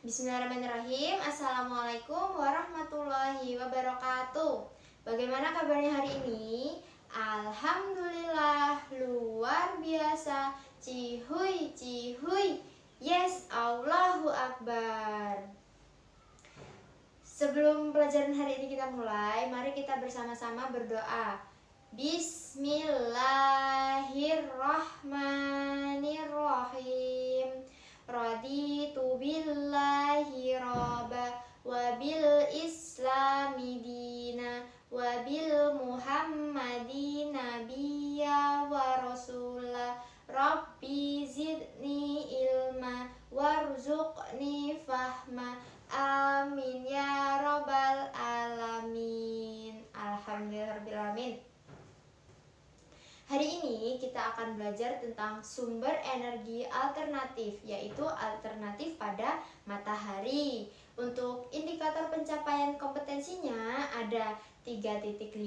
Bismillahirrahmanirrahim. Assalamualaikum warahmatullahi wabarakatuh. Bagaimana kabarnya hari ini? Alhamdulillah, luar biasa. Cihuy, cihuy. Yes, Allahu Akbar. Sebelum pelajaran hari ini kita mulai, mari kita bersama-sama berdoa. Bismillahirrahmanirrahim. Raditu billahi rabba wa bil islami dina wa bil muhammadi nabiyya wa rasula. Rabbi zidni ilma warzuqni fahma. Amin ya rabbal alamin. Alhamdulillahirrahmanirrahim. Hari ini kita akan belajar tentang sumber energi alternatif, yaitu alternatif pada matahari. Untuk indikator pencapaian kompetensinya ada 3.5.1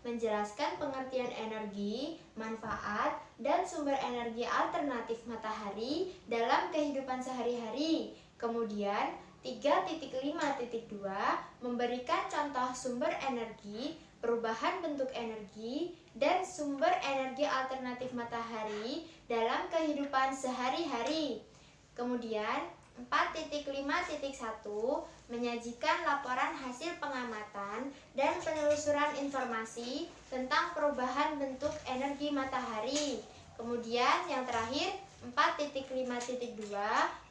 menjelaskan pengertian energi, manfaat, dan sumber energi alternatif matahari dalam kehidupan sehari-hari. Kemudian 3.5.2 memberikan contoh sumber energi, perubahan bentuk energi, dan sumber energi alternatif matahari dalam kehidupan sehari-hari. Kemudian 4.5.1 menyajikan laporan hasil pengamatan dan penelusuran informasi tentang perubahan bentuk energi matahari. Kemudian yang terakhir 4.5.2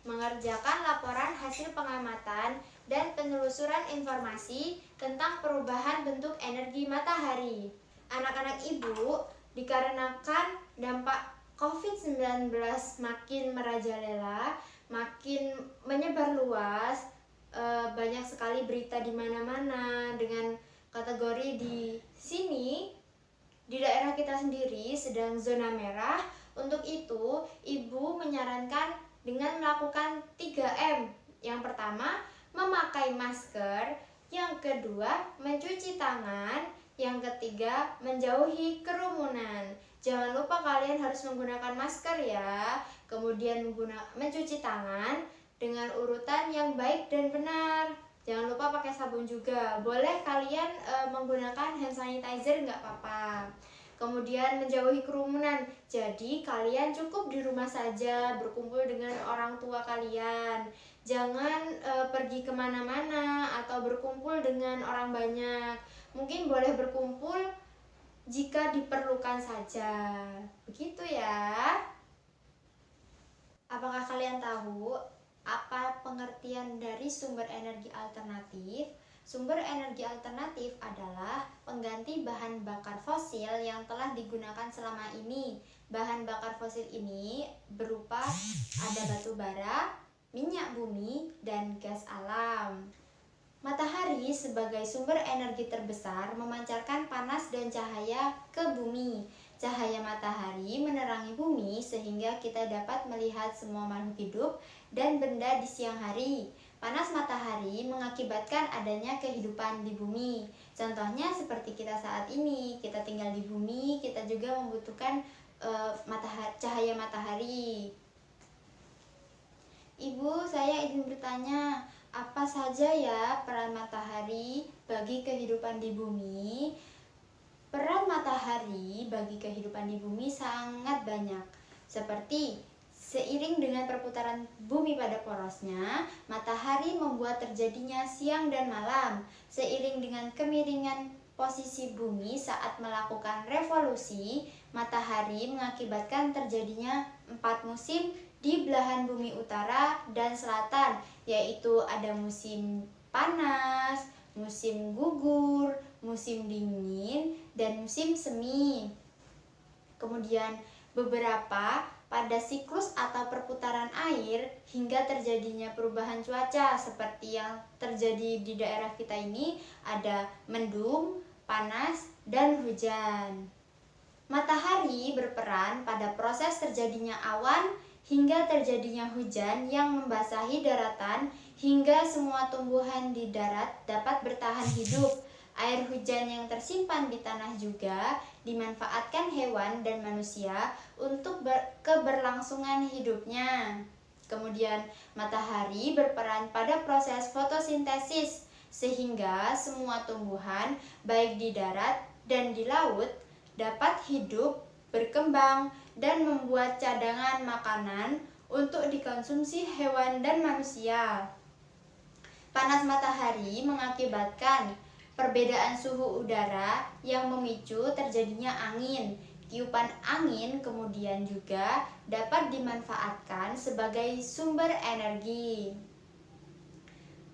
mengerjakan laporan hasil pengamatan dan penelusuran informasi tentang perubahan bentuk energi matahari. Anak-anak ibu, dikarenakan dampak COVID-19 makin merajalela, makin menyebar luas, banyak sekali berita di mana-mana dengan kategori di sini, di daerah kita sendiri sedang zona merah. Untuk itu, ibu menyarankan dengan melakukan 3M. Yang pertama, memakai masker. Yang kedua, mencuci tangan. Yang ketiga, menjauhi kerumunan. Jangan lupa kalian harus menggunakan masker ya. Kemudian mencuci tangan dengan urutan yang baik dan benar. Jangan lupa pakai sabun juga. Boleh kalian menggunakan hand sanitizer, nggak apa-apa. Kemudian menjauhi kerumunan. Jadi kalian cukup di rumah saja, berkumpul dengan orang tua kalian. Jangan pergi kemana-mana atau berkumpul dengan orang banyak. Mungkin boleh berkumpul jika diperlukan saja. Begitu ya. Apakah kalian tahu apa pengertian dari sumber energi alternatif? Sumber energi alternatif adalah pengganti bahan bakar fosil yang telah digunakan selama ini. Bahan bakar fosil ini berupa ada batu bara, minyak bumi, dan gas alam. Matahari sebagai sumber energi terbesar memancarkan panas dan cahaya ke bumi. Cahaya matahari menerangi bumi sehingga kita dapat melihat semua makhluk hidup dan benda di siang hari. Panas matahari mengakibatkan adanya kehidupan di bumi. Contohnya seperti kita saat ini, kita tinggal di bumi, kita juga membutuhkan cahaya matahari. Ibu, saya ingin bertanya, apa saja ya peran matahari bagi kehidupan di bumi? Peran matahari bagi kehidupan di bumi sangat banyak. Seperti seiring dengan perputaran bumi pada porosnya, matahari membuat terjadinya siang dan malam. Seiring dengan kemiringan posisi bumi saat melakukan revolusi, matahari mengakibatkan terjadinya 4 musim di belahan bumi utara dan selatan, yaitu ada musim panas, musim gugur, musim dingin, dan musim semi. Kemudian beberapa pada siklus atau perputaran air hingga terjadinya perubahan cuaca seperti yang terjadi di daerah kita ini, ada mendung, panas, dan hujan. Matahari berperan pada proses terjadinya awan hingga terjadinya hujan yang membasahi daratan hingga semua tumbuhan di darat dapat bertahan hidup. Air hujan yang tersimpan di tanah juga dimanfaatkan hewan dan manusia untuk keberlangsungan hidupnya. Kemudian matahari berperan pada proses fotosintesis sehingga semua tumbuhan baik di darat dan di laut dapat hidup, berkembang, dan membuat cadangan makanan untuk dikonsumsi hewan dan manusia. Panas matahari mengakibatkan perbedaan suhu udara yang memicu terjadinya angin. Tiupan angin kemudian juga dapat dimanfaatkan sebagai sumber energi.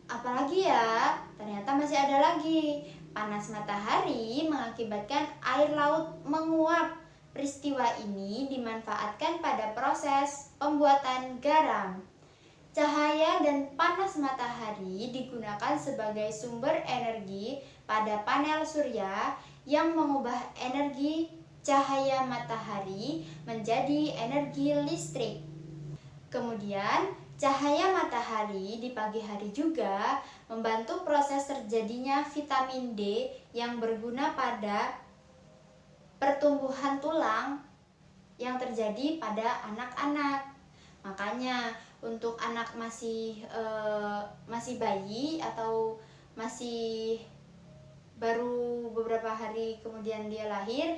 Apalagi ya? Ternyata masih ada lagi. Panas matahari mengakibatkan air laut menguap. Peristiwa ini dimanfaatkan pada proses pembuatan garam. Cahaya dan panas matahari digunakan sebagai sumber energi pada panel surya yang mengubah energi cahaya matahari menjadi energi listrik. Kemudian, cahaya matahari di pagi hari juga membantu proses terjadinya vitamin D yang berguna pada pertumbuhan tulang yang terjadi pada anak-anak. Makanya untuk anak masih bayi atau masih baru beberapa hari kemudian dia lahir,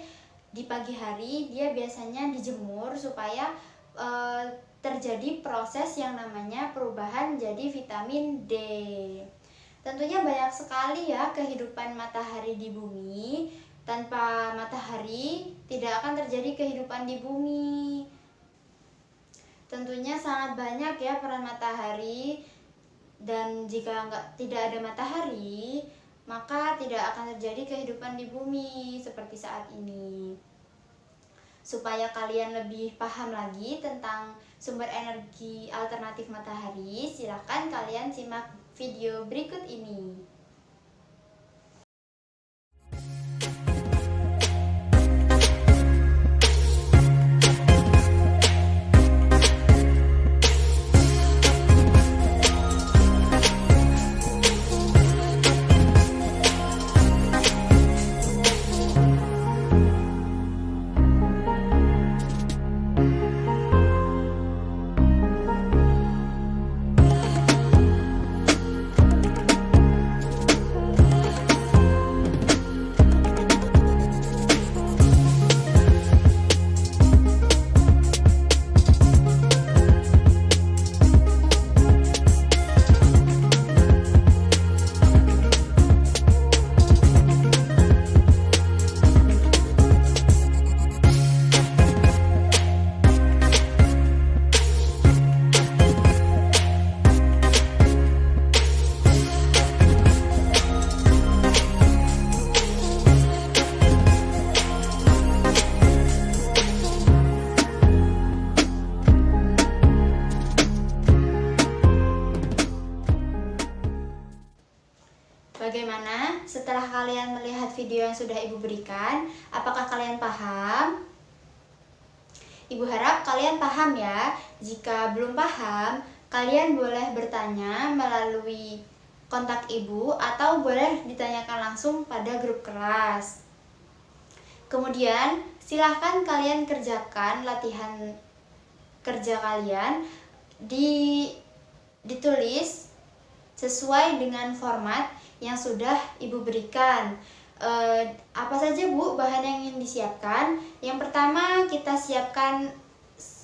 di pagi hari dia biasanya dijemur supaya terjadi proses yang namanya perubahan jadi vitamin D. Tentunya banyak sekali ya kehidupan matahari di bumi. Tanpa matahari tidak akan terjadi kehidupan di bumi. Tentunya sangat banyak ya peran matahari, dan jika tidak ada matahari, maka tidak akan terjadi kehidupan di bumi seperti saat ini. Supaya kalian lebih paham lagi tentang sumber energi alternatif matahari, silakan kalian simak video berikut ini. Bagaimana setelah kalian melihat video yang sudah Ibu berikan? Apakah kalian paham? Ibu harap kalian paham ya. Jika belum paham, kalian boleh bertanya melalui kontak Ibu atau boleh ditanyakan langsung pada grup kelas. Kemudian, silahkan kalian kerjakan latihan kerja kalian ditulis sesuai dengan format yang sudah Ibu berikan. Apa saja Bu bahan yang ingin disiapkan? Yang pertama kita siapkan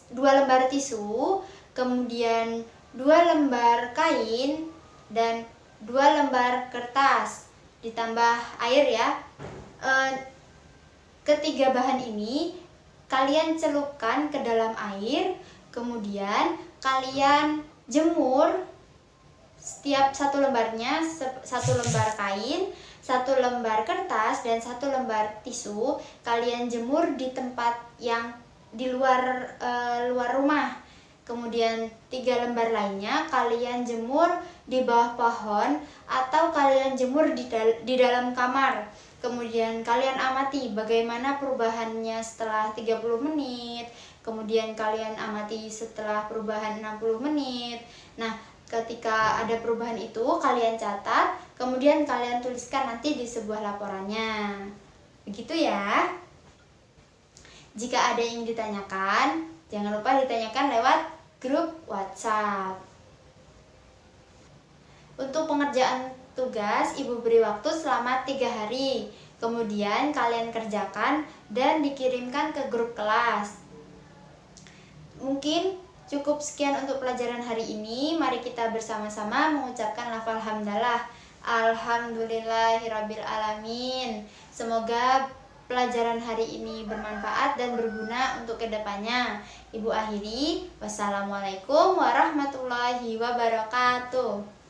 2 lembar tisu, kemudian 2 lembar kain, dan 2 lembar kertas, ditambah air ya. Ketiga bahan ini kalian celupkan ke dalam air, kemudian kalian jemur. Setiap 1 lembarnya 1 lembar kain, 1 lembar kertas, dan 1 lembar tisu kalian jemur di tempat yang di luar rumah. Kemudian 3 lembar lainnya kalian jemur di bawah pohon atau kalian jemur di dalam kamar. Kemudian kalian amati bagaimana perubahannya setelah 30 menit. Kemudian kalian amati setelah perubahan 60 menit. Nah, ketika ada perubahan itu kalian catat, kemudian kalian tuliskan nanti di sebuah laporannya. Begitu ya. Jika ada yang ditanyakan, jangan lupa ditanyakan lewat grup WhatsApp. Untuk pengerjaan tugas, Ibu beri waktu selama 3 hari. Kemudian kalian kerjakan dan dikirimkan ke grup kelas. Mungkin cukup sekian untuk pelajaran hari ini. Mari kita bersama-sama mengucapkan lafal hamdalah. Alhamdulillahirabbil alamin. Semoga pelajaran hari ini bermanfaat dan berguna untuk kedepannya. Ibu akhiri, wassalamualaikum warahmatullahi wabarakatuh.